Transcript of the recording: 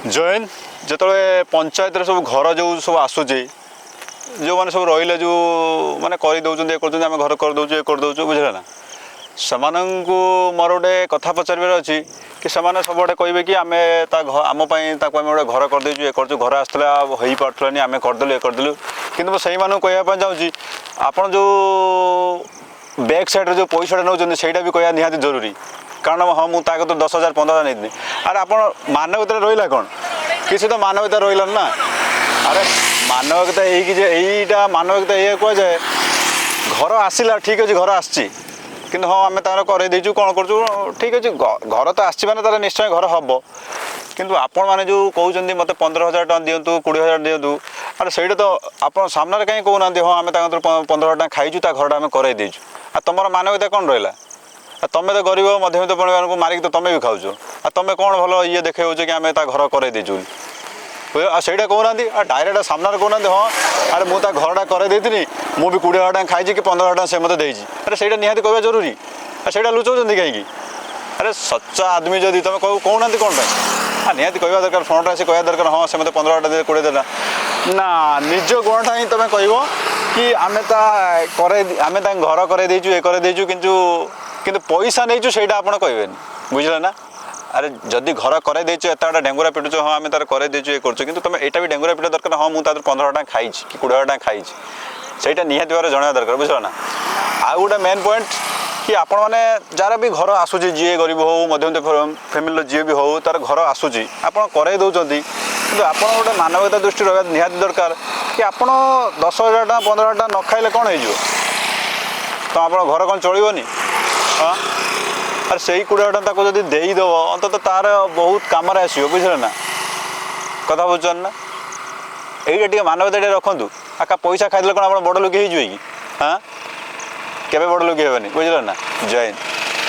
जैन जिते पंचायत सब घर जो सब आसूची जो मैंने सब रही जो मैंने करदे आम घर करदे ये करदे बुझे ना से मोर गोटे कथा पचार अच्छी कि से सब कहे कि आम आम गोटे घर करदेचु ये कर घर आसला हो पार्लानी आम करदेलु ये करदेलु कि से कहवाई चाहूँगी आपड़ जो बैक साइड जो पैसा नौ से भी कह निहाती जरूरी कारण हाँ मुझे तो 10,000 15,000 नहीं अरे आप मानवता रहा कौन किसी तो मानवता रहा ना अरे मानवता यहीटा मानवता ये कह जाए घर आसला ठीक अच्छे घर आसी कि हाँ आम करदेचु कौन कर ठीक अच्छे घर तो आसी तार निश्चय घर हम किंतु आपण मैंने जो कहते मत 15,000 टका दिंतु 20,000 दिंतु अरे सहीटा तो आप सामने कहीं कहना हाँ आम 15,000 टका खाईचु घर आम करदेचु आ तुम मानवता कौन रहा तुम तो गरीब मध्यवित्त परिवार को मारिक तो तुम भी खाऊ आ तुम कौन भल ये देखे कि आम घर करदेचु सहीटा कहना डायरेक्ट सामने कहना हाँ अरे मुझे घरटा करदे मुझे 20,000 टका खाई कि 15,000 टका से मत देती अरे सहीटा निहाती कहवा जरूरी सहीटा लुचाऊँ कहीं अरे सच्चा आदमी जदि तुम कहना कौन पाई निहाती कहवा दरकार फ्रंट आसी कहवा दरकार हाँ से मत 15,000 टका दे 20 देना ना निज गुणटा ही तुम कह कि आम आम घर करदेचु ये करदेचु किंतु पैसा नहीं ସେଇଟା ଆପଣ କହିବେନି बुझल ना अरे जदि घर करदेचु एत ढेंगुरा पिटुच हाँ आम तार करदेचु ये कर कि तुम एटा भी ढेंगुरा पिटा दरकार हाँ मुझे 15,000 टका खाई कि 20,000 टका खाई ସେଇଟା निहाती भाव जनावा दरकार बुझल ना आउ गोटे मेन पॉइंट कि आपण मैंने जार भी घर आसूची जी गरीब हो मध्यवित्त फैमिली जी भी हो तार घर आसूची आप करे दौरान कि आप गोटे मानवता दृष्टि रहा निहाती दरकार कि आप 10,000 टका 15,000 टका न खाइले कौन हो तो आप घर कौन चलनी हाँ अरे से 20,000 टका जब देदेव अंत तार बहुत कम आसो बुझे ना कथा बुझुन ना ये मानवता रखु आका पैसा खाईदे कौन आप बड़ लोक कि हाँ केवे बड़ लोक हेनी बुझल ना जय हिंद।